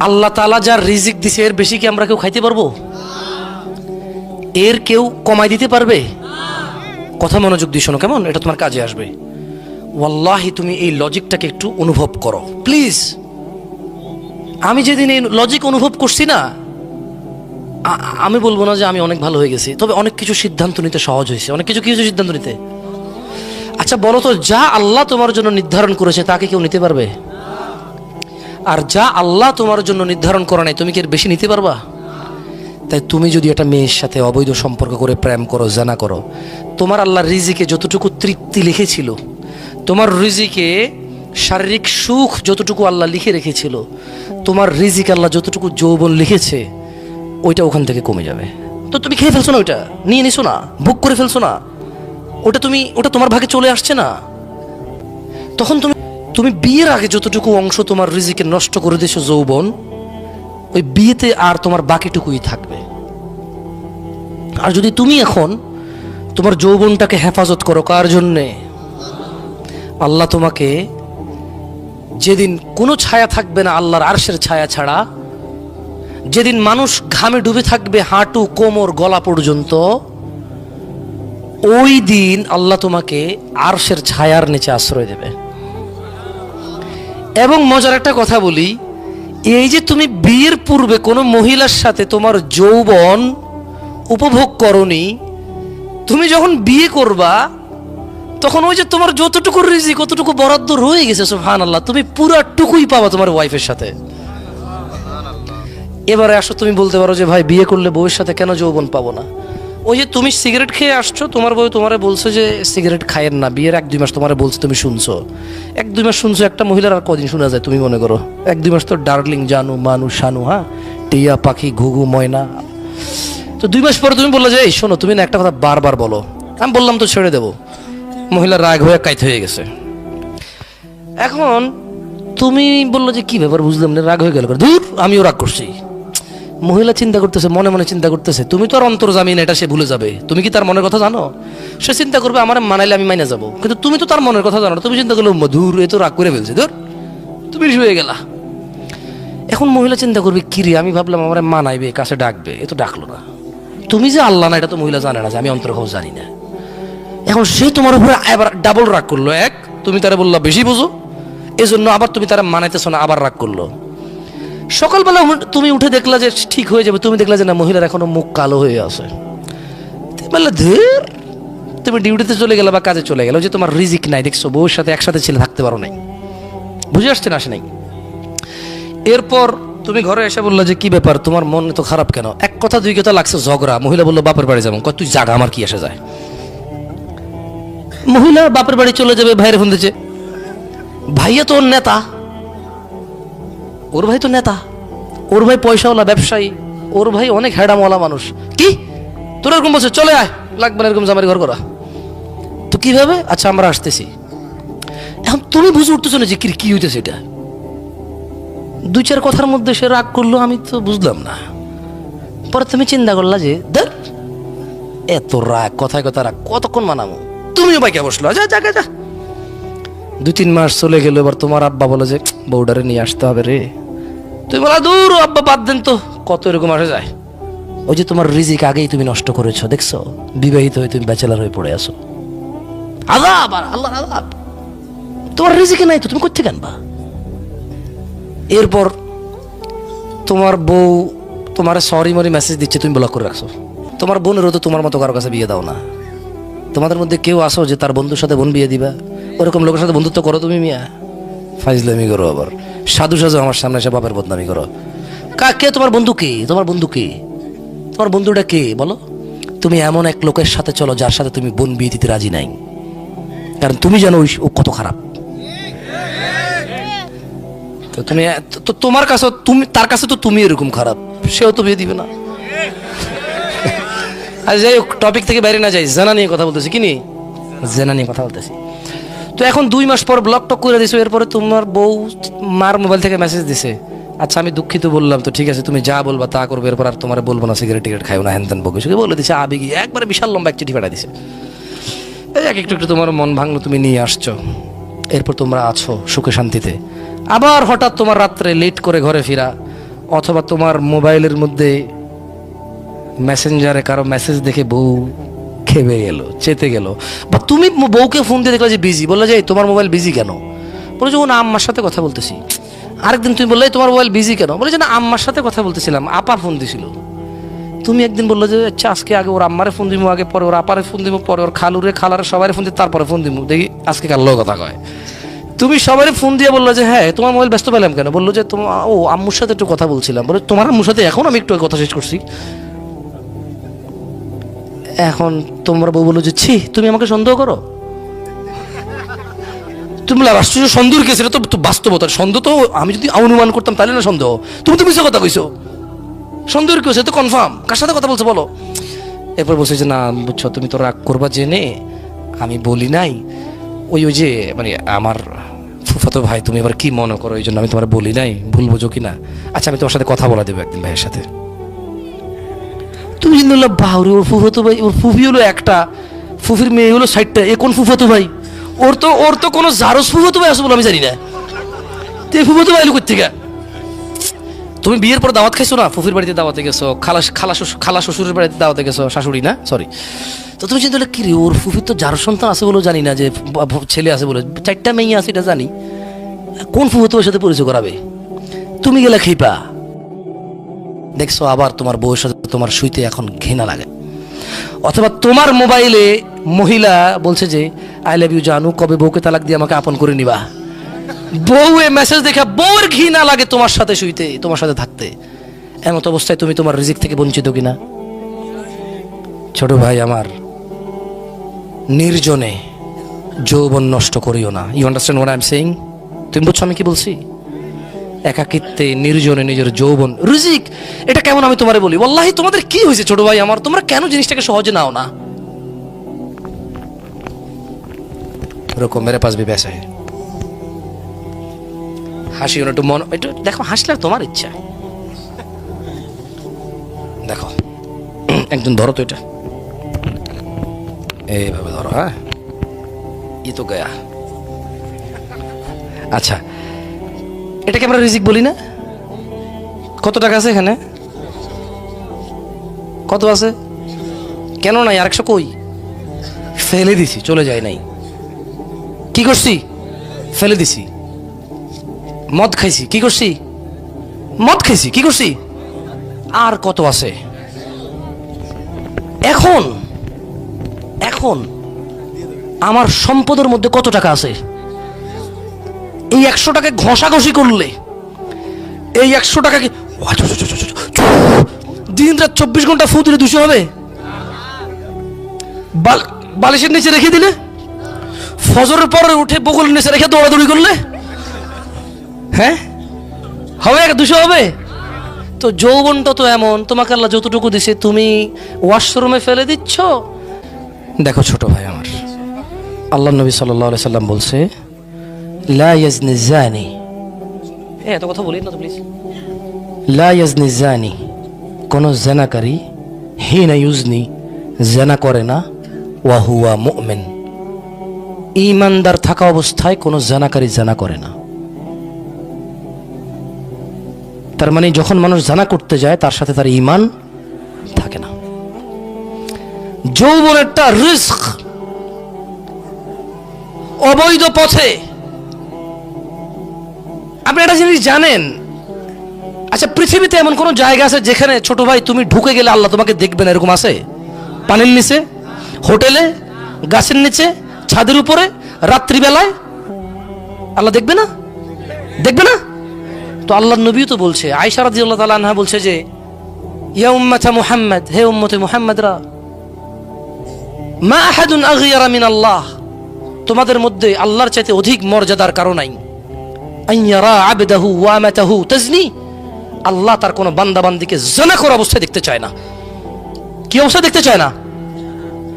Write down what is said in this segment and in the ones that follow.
আল্লাহ তাআলা যার রিজিক দিছে এর বেশি কি আমরা কেউ খাইতে পারবো? এর কেউ কমাই দিতে পারবে? কথা মনোযোগ দিয়ে শোনো কেমন, এটা তোমার কাজে আসবে। ওয়াল্লাহি তুমি এই লজিকটাকে একটু অনুভব করো প্লিজ। আমি যেদিন এই লজিক অনুভব করছি না, আমি বলবো না যে আমি অনেক ভালো হয়ে গেছি, তবে অনেক কিছু সিদ্ধান্ত নিতে সহজ হয়েছে। অনেক কিছু কি হয়েছে সিদ্ধান্ত নিতে? আচ্ছা বলো তো, যা আল্লাহ তোমার জন্য নির্ধারণ করেছে তাকে কেউ নিতে পারবে? আর যা আল্লাহ তোমার জন্য নির্ধারণ করে নাই তুমি কি এর বেশি নিতে পারবা? তাই তুমি যদি একটা মেয়ের সাথে অবৈধ সম্পর্ক করে প্রেম করো, জানা করো, তোমার আল্লাহ রিজিকে যতটুকু তৃপ্তি লিখেছিল, তোমার রিজিকে শারীরিক সুখ যতটুকু আল্লাহ লিখে রেখেছিল, তোমার রিজিক আল্লাহ যতটুকু যৌবন লিখেছে, ওইটা ওখান থেকে কমে যাবে। তো তুমি খেয়ে ফেলছো না, ওইটা নিয়ে নিছো না, ভোগ করে ফেলছো না, ওটা তোমার ভাগে চলে আসছে না। তখন তুমি বিয়ের আগে যতটুকু অংশ তোমার রিজিকে নষ্ট করে দিয়েছো যৌবন, ওই বিয়েতে আর তোমার বাকিটুকুই থাকবে। আর যদি তুমি এখন তোমার যৌবনটাকে হেফাজত করো, কার জন্যে? আল্লাহ তোমাকে যেদিন কোনো ছায়া থাকবে না আল্লাহর আরশের ছায়া ছাড়া, যেদিন মানুষ ঘামে ডুবে থাকবে হাঁটু কোমর গলা পর্যন্ত, ওই দিন আল্লাহ তোমাকে আরশের ছায়ার নিচে আশ্রয় দেবে। এবং মজার একটা কথা বলি, এই যে তুমি বিয়ের পূর্বে কোনো মহিলার সাথে তোমার যৌবন উপভোগ করনি, তুমি যখন বিয়ে করবা তখন ওই যে তোমার যতটুকু রিজিক কতটুকু বরাদ্দ রয়ে গেছে, সুবহানাল্লাহ, তুমি পুরাটুকুই পাবা তোমার ওয়াইফের সাথে। এবারে আসো, তুমি বলতে পারো যে ভাই বিয়ে করলে বউয়ের সাথে কেন যৌবন পাবো না? ওই যে তুমি সিগারেট খেয়ে আসছো, তোমার বউ তোমারে বলছে যে সিগারেট খায়েন না, বিয়ের 1-2 মাস তোমারে বলছে, তুমি শুনছো। 1-2 মাস শুনছো, একটা মহিলার আর কদিন শোনা যায় তুমি মনে করো? 1-2 মাস তো ডার্লিং, জানু, মানু, শানু, হ্যাঁ, টিয়া পাখি, ঘুঘু, ময়না। তো 2 মাস পরে তুমি বললে যে এই শোনো, তুমি না একটা কথা বারবার বলো। আমি বললাম তো ছেড়ে দেবো। মহিলার রাগ হয়ে কাইত হয়ে গেছে। এখন তুমি বললো যে কি ব্যাপার, বুঝলাম না, রাগ হয়ে গেল, দূর আমিও রাগ করছি। মহিলা চিন্তা করতেছে, মনে মনে চিন্তা করতেছে, তুমি তো আর অন্তর্জামিন, এটা সে ভুলে যাবে। তুমি কি তার মনের কথা জানো? সে চিন্তা করবে আমার মানাইলে আমি মাইনা যাবো, কিন্তু তুমি তো তার মনের কথা জানো না। তুমি চিন্তা করলে মধুর, এ তো রাগ করে ফেলছে, ধর তুমি শুয়ে গেলা। এখন মহিলা চিন্তা করবে কি রে, আমি ভাবলাম আমার মানাইবে, কাছে ডাকবে, এ তো ডাকলো না। তুমি যে আল্লাহ না, এটা তো মহিলা জানে না যে আমি অন্তর্ভাব জানি না। এখন সে তোমার উপরে আবার ডাবল রাগ করলো। এক, তুমি তারা বললা বেশি বোঝো, এই জন্য আবার তুমি তারা মানাইতেছো না, আবার রাগ করলো। সকালবেলা তুমি উঠে দেখলা যে ঠিক হয়ে যাবে, তুমি দেখলা যে না, মহিলার এখনো মুখ কালো হয়ে আছে। বললা ধীর, তুমি ডিউটিতে চলে গেলে বা কাজে চলে গেলো, যে তোমার রিজিক নাই, দেখছো বউর সাথে একসাথে ছেলে থাকতে পারো নাই, বুঝে আসছে না? আসে নাই। এরপর তুমি ঘরে এসে বললা যে কি ব্যাপার, তোমার মন তো খারাপ কেন? 1 কথা 2 কথা লাগছে ঝগড়া। মহিলা বললো বাপের বাড়ি যাবো। তুই জাগা, আমার কি এসে যায়? মহিলা বাপের বাড়ি চলে যাবে, ভাইয়ের ফোন দিচ্ছে, ভাইয়া তো ওর নেতা, ওর ভাই তো নেতা, ওর ভাই পয়সাওয়ালা ব্যবসায়ী, ওর ভাই অনেক হ্যাডামওয়ালা মানুষ। কি তোর এরকম বলছে, চলে আয়, লাগবে না এরকম জামাই ঘর করা। তো কিভাবে? আচ্ছা আমরা আসতেছি। এখন তুমি বুঝে উঠতেছো না যে কি হইতেছে। এটা 2-4 কথার মধ্যে সে রাগ করলো, আমি তো বুঝলাম না। পরে তুমি চিন্তা করলা যে ধর, এত রাগ, কথায় কথা রাগ, কতক্ষণ মানামো? তুমিও বাইকে বসলো, যা যা যা। 2-3 মাস চলে গেল। এবার তোমার আব্বা বলে যে বউডারে নিয়ে আসতে হবে রে। তুমি বলা দূর আব্বা, বাদ দেন তো, কত এরকম আসে যায়। ওই যে তোমার রিজিক আগেই তুমি নষ্ট করেছো, দেখছো? বিবাহিত হয়ে তুমি ব্যাচেলার হয়ে পড়ে আসো। আযাব, আর আল্লাহর আযাব। তোমার রিজিকে নাই তো তুমি কোত্থেকে আনবা? এরপর তোমার বউ তোমার সরি মরি মেসেজ দিচ্ছে, তুমি ব্লক করে রাখছো। তোমার বোনেরও তো তোমার মতো কারো কাছে বিয়ে দাও না। তোমাদের মধ্যে কেউ আসো যে তার বন্ধুর সাথে বোন বিয়ে দিবা? ওরকম লোকের সাথে বন্ধুত্ব করো তুমি? মিয়া ফাইজলামি করো, আবার সাধু সাজু আমার সামনে এসে বাপের বদনামি করো। কে তোমার বন্ধু? কে তোমার বন্ধু? কে তোমার বন্ধুটা? কে বলো? তুমি এমন এক লোকের সাথে চলো যার সাথে তুমি বোন বিয়ে দিতে রাজি নাই, কারণ তুমি জানো ও কত খারাপ। তো তুমি তো তোমার কাছে, তুমি তার কাছে তো তুমি এরকম খারাপ, সেও তো বিয়ে দিবে না। আর যাই হোক, টপিক থেকে বাইরে না যাই, জেনা নিয়ে কথা বলতেছি। কি নিয়ে? জেনা নিয়ে কথা বলতেছি। তো এখন 2 মাস পর ব্লক টক করে দিছো। এরপরে তোমার বউ মার মোবাইল থেকে মেসেজ দিছে, আচ্ছা আমি দুঃখিত বললাম, তো ঠিক আছে তুমি যা বলবা তা করবে, এরপর আর তোমার বলবো না, সিগারেট টিগারেট খাইও না, হ্যান ত্যান বকে বলে দিছে। আবেগি একবারে বিশাল লম্বা এক চিঠি পাঠাই দিছে। একটু একটু তোমার মন ভাঙলো, তুমি নিয়ে আসছো। এরপর তোমরা আছো সুখে শান্তিতে। আবার হঠাৎ তোমার রাত্রে লেট করে ঘরে ফিরা, অথবা তোমার মোবাইলের মধ্যে মেসেঞ্জারে কারো মেসেজ দেখে বউ খেপে গেল, চেতে গেল, বা তুমি বউকে ফোন দিয়ে দেখলে যে বিজি, বললে যে তোমার মোবাইল বিজি কেন? বলে যে ও না আম্মার সাথে কথা বলতেছি। আরেকদিন তুমি বললে তোমার মোবাইল বিজি কেন? বলে যে না আম্মার সাথে কথা বলতেছিলাম, আপা ফোন দিছিল। তুমি একদিন বললো যে আচ্ছা আজকে আগে ওর আম্মারে ফোন দিব, আগে পরে ওর আপারে ফোন দিব, পরে ওর খালুরে খালারে সবাই ফোন দিব, তারপরে ফোন দিব, দেখি আজকে কার লোক কথা কয়। তুমি সবাই ফোন দিয়ে বললো যে হ্যাঁ তোমার মোবাইল ব্যস্ত পেলাম কেন? বললো যে তোমার ও আম্মুর সাথে একটু কথা বলছিলাম। বলে তোমার আম্মুর সাথে এখন আমি একটু কথা শেষ করছি। এখন তোমার বউ বললো যে ছি তুমি আমাকে সন্দেহ করো। তুমি বলে আশ্চর্য সন্দেহের কেস, এটা তো বাস্তবতা। সন্দেহ তো আমি যদি অনুমান করতাম তাহলে না সন্দেহ, তুমি তো মিছে কথা কইছো। সন্দেহের কেস তো কনফার্ম, কার সাথে কথা বলছো বলো। এরপর বলছে যে না বুঝছো তুমি তো রাগ করবা জেনে আমি বলি নাই, ওই ওই যে মানে আমার ফুফাতো ভাই, তুমি এবার কি মনে করো এই জন্য আমি তোমার বলি নাই, ভুল বোঝো কিনা। আচ্ছা আমি তোমার সাথে কথা বলা দেবো একদিন ভাইয়ের সাথে। তুমি কিন্তু বললাম বাউরে ওর ফুফাতো ভাই, ওর ফুফি হলো একটা, ফুফির মেয়ে হলো 60টা, এ কোন ফুফাতো ভাই? ওর তো কোনো জারস ফুফাতো ভাই আছে বলে আমি জানি না। তো এই ফুফাতো ভাই লোক থেকে তুমি বিয়ের পর দাওয়াত খাইছো না, ফুফির বাড়িতে দাওয়াতে গেছো, খালা শ্বশুরের বাড়িতে দাওয়াতে গেছো, শাশুড়ি না সরি। তো তুমি চিন্তা করলে কি রে ওর ফুফির তো যার সন্তান আছে বলেও জানি না, যে ছেলে আছে বলে, 4টা মেয়ে আছে এটা জানি, কোন ফুফাতো ভাইয়ের সাথে পরিচয় করাবে? তুমি গেলে খেপা দেখছো, আবার তোমার বউয়ের সাথে তোমার শুইতে এখন ঘৃণা লাগে। অথবা তোমার মোবাইলে মহিলা বলছে যে আই লাভ ইউ জানু, কবে বউকে তালাক দিয়ে আমাকে আপন করে নিবা। বউ এ মেসেজ দেখা বউর ঘৃণা লাগে তোমার সাথে শুইতে, তোমার সাথে থাকতে। এমন অবস্থায় তুমি তোমার রিজিক থেকে বঞ্চিত কিনা? ছোট ভাই আমার, নির্জনে যৌবন নষ্ট করিও না। You understand what I am saying? তুমি বুঝছো আমি কি বলছি? একাকিত্বে নির্জনে নিজের যৌবন রিজিক, এটা কেমন আমি তোমারে বলি, ওয়াল্লাহি তোমাদের কি হয়েছে ছোট ভাই আমার, তোমরা কেন জিনিসটাকে সহজে নাও না? এরকম মেরে পাশ भी ऐसा है। হাসিও না, একটু মন একটু দেখো, হাসলে তোমার ইচ্ছা। দেখো একজন ধরো তো, এটা এইভাবে ধরো, হ্যাঁ ই তো গয়া। আচ্ছা এটাকে আমরা রিজিক বলি না? কত টাকা আছে এখানে? কত আছে? কেন নাই? 100 কই? ফেলে দিছি, চলে যায় নাই। কি করছি? ফেলে দিছি। মদ খাইছি, কি করছি? মদ খাইছি, কি করছি? আর কত আছে? এখন এখন আমার সম্পদের মধ্যে কত টাকা আছে? এই 100 টাকা ঘষাঘষি করলে এই 100 টাকা কি দিন রাত 24 ঘন্টা ফু দিলে 200 হবে? বালিশের নিচে রেখে দিলে, ফজরের পরে উঠে বগলের নিচে রেখে দৌড়াদৌড়ি করলে, হ্যাঁ হবে? 200 হবে? তো যৌবনটা তো এমন, তোমাকে আল্লাহ যতটুকু দিছে তুমি ওয়াশরুমে ফেলে দিচ্ছ। দেখো ছোট ভাই আমার, আল্লাহ নবী সাল্লাল্লাহু আলাইহি সাল্লাম বলছে লা ইয়াজনি জানি, এত কথা বলি না তো প্লিজ। লা ইয়াজনি জানি, কোন জেনাকারী হিনা ইউজনি, জেনা করে না, ওয়া হুয়া মুমিন, ঈমানদার থাকা অবস্থায় কোন জেনাকারী জেনা করে না। তার মানে যখন মানুষ জানা করতে যায় তার সাথে তার ঈমান থাকে না। যৌবন একটা রিস্ক, অবৈধ পথে। আপনি একটা জিনিস জানেন? আচ্ছা পৃথিবীতে এমন কোন জায়গা আছে যেখানে ছোট ভাই তুমি ঢুকে গেলে আল্লাহ তোমাকে দেখবে না? এরকম আছে? পানির নিচে, হোটেলে, গাছের নিচে, ছাদের উপরে, রাত্রিবেলায় আল্লাহ দেখবে না? দেখবে না? তো আল্লাহর নবী তো বলছে, আয়েশা রাদিয়াল্লাহু তাআলা আনহা বলছে যে ইয়া উম্মাতা মুহাম্মদ, হে উম্মতে মুহাম্মদরা, মা আহাদুন আগয়ারা মিন আল্লাহ, তোমাদের মধ্যে আল্লাহর চাইতে অধিক মর্যাদার কারণ নাই। আইয়ারা আবদাহু ওয়া আমাতাহু তাজনি, আল্লাহ তার কোন বান্দা বান্দিকে জিনা করা অবস্থায় দেখতে চায় না। কি অবস্থা দেখতে চায় না?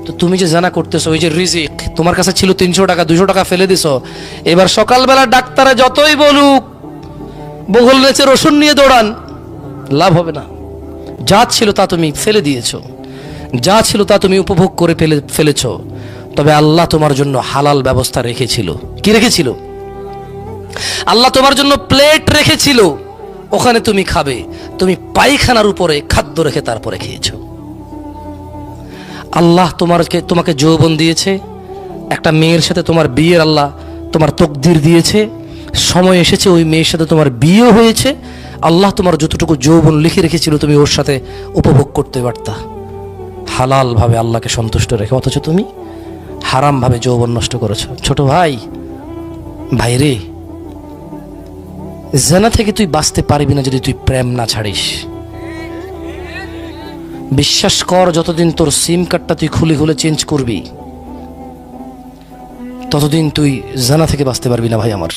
তো তুমি যে জানা করতেছো, ওই যে রিজিক তোমার কাছে ছিল 300 টাকা, 200 টাকা ফেলে দিছো, এবার সকালবেলা ডাক্তারে যতই বলুক বগল নেচে রসুন নিয়ে দৌড়ান, লাভ হবে না। যা ছিল তা তুমি ফেলে দিয়েছো, যা ছিল তা তুমি উপভোগ করে ফেলেছো। তবে আল্লাহ তোমার জন্য হালাল ব্যবস্থা রেখেছিল। কি রেখেছিল? আল্লাহ তোমার জন্য প্লেট রেখেছিল, ওখানে তুমি খাবে, তুমি পায়খানার উপরে খাদ্য রেখে তারপরে খেয়েছো। আল্লাহ তোমাকে যৌবন দিয়েছে, একটা মেয়ের সাথে তোমার বিয়ের আল্লাহ তোমার তকদির দিয়েছে, সময় এসেছে ওই মেয়ের সাথে তোমার বিয়ে হয়েছে। আল্লাহ তোমার যতটুকু যৌবন লিখে রেখেছিল তুমি ওর সাথে উপভোগ করতে পারতা হালাল ভাবে আল্লাহকে সন্তুষ্ট রেখে, অথচ তুমি হারাম ভাবে যৌবন নষ্ট করেছো। ছোট ভাই, ভাইরে, জানা থেকে তুই বাঁচতে পারবি না যদি তুই প্রেম না ছাড়িস। বিশ্বাস কর, যতদিন তোর সিম কার্ডটা তুই খুলে খুলে চেঞ্জ করবি ততদিন তুই জানা থেকে বাঁচতে পারবি না ভাই আমার।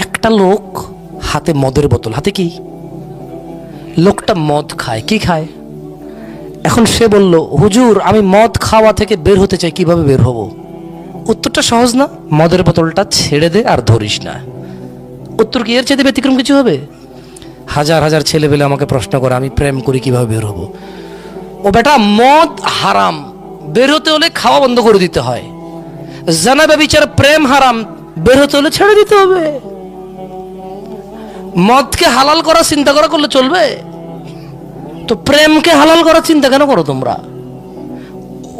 একটা লোক হাতে মদের বোতল, হাতে কি, লোকটা মদ খায়, কি খায়? এখন সে বলল, হুজুর আমি মদ খাওয়া থেকে বের হতে চাই, কিভাবে বের হব? উত্তরটা সহজ না, মদের বোতলটা ছেড়ে দে আর ধরিস না। উত্তর কি এর চেয়ে ব্যতিক্রম কিছু হবে? হাজার হাজার ছেলে পেলে আমাকে প্রশ্ন করে আমি প্রেম করি কিভাবে বের হব। ও বেটা, মদ হারাম, বের হতে হলে খাওয়া বন্ধ করে দিতে হয়। জানা ব্যভিচার, প্রেম হারাম, বের হতে হলে ছেড়ে দিতে হবে। মদকে হালাল করার চিন্তা করলে চলবে? তো প্রেমকে হালাল করার চিন্তা কেন করো তোমরা?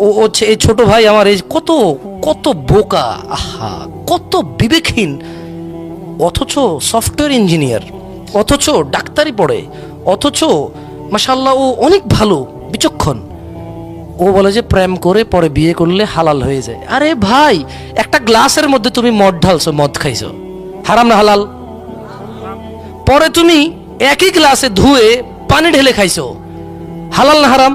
ও এই ছোট ভাই আমার, এই কত কত বোকা, আহা কত বিবেকহীন, অথচ সফটওয়্যার ইঞ্জিনিয়ার, অথচ ডাক্তারি পড়ে, অথচ মাশাআল্লাহ ও অনেক ভালো বিচক্ষণ। ও বলে যে প্রেম করে পরে বিয়ে করলে হালাল হয়ে যায়। আরে ভাই, একটা গ্লাসের মধ্যে তুমি মদ ঢালছো, মদ খাইছো, হারাম না হালাল? পরে তুমি একই গ্লাসে ধুয়ে পানি ঢেলে খাইছো, হালাল না হারাম?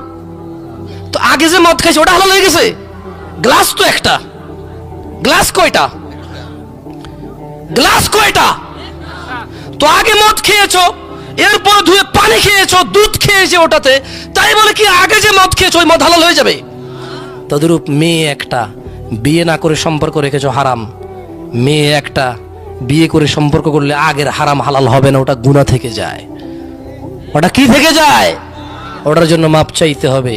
তো আগে যে মদ খাইছো ওটা হালাল হয়ে গেছে? গ্লাস তো একটা, গ্লাস কয়টা? গ্লাস কয়টা? তো আগে মদ খেয়েছো, এরপর ধুয়ে পানি খেয়েছো, দুধ খেয়েছে ওটাতে, তাই বলে কি আগে যে মদ খেয়েছো ওই মদ হালাল হয়ে যাবে? তদরূপ মেয়ে একটা, বিয়ে না করে সম্পর্ক রেখেছো, হারাম। মেয়ে একটা বিয়ে করে সম্পর্ক করলে আগের হারাম হালাল হবে না, ওটা গুনাহ থেকে যায়। ওটা কি থেকে যায়? ওটার জন্য মাপ চাইতে হবে।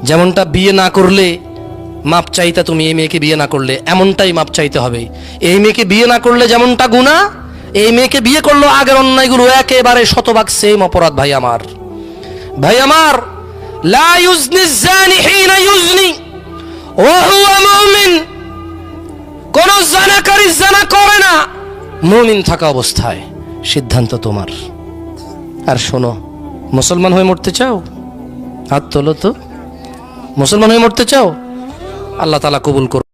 যেমনটা বিয়ে না করলে মাপ চাইতে, তুমি এই মেয়েকে বিয়ে না করলে এমনটাই মাপ চাইতে হবে। এই মেয়েকে বিয়ে না করলে যেমনটা গুনাহ, এই মেয়েকে বিয়ে করলো আগের অন্যায়গুলো একেবারে শতভাগ সেম অপরাধ। ভাই আমার, ভাই আমার, লা ইউজনি জানি হিনা ইউজনি ওয়া হুয়া মুমিন। কোন জানাকারী জানা করে না মুমিন থাকা অবস্থায়। সিদ্ধান্ত তোমার। আর শোনো, মুসলমান হয়ে মরতে চাও? হাত তোলো তো। মুসলমান হয়ে মরতে চাও? আল্লাহ তাআলা কবুল করুন।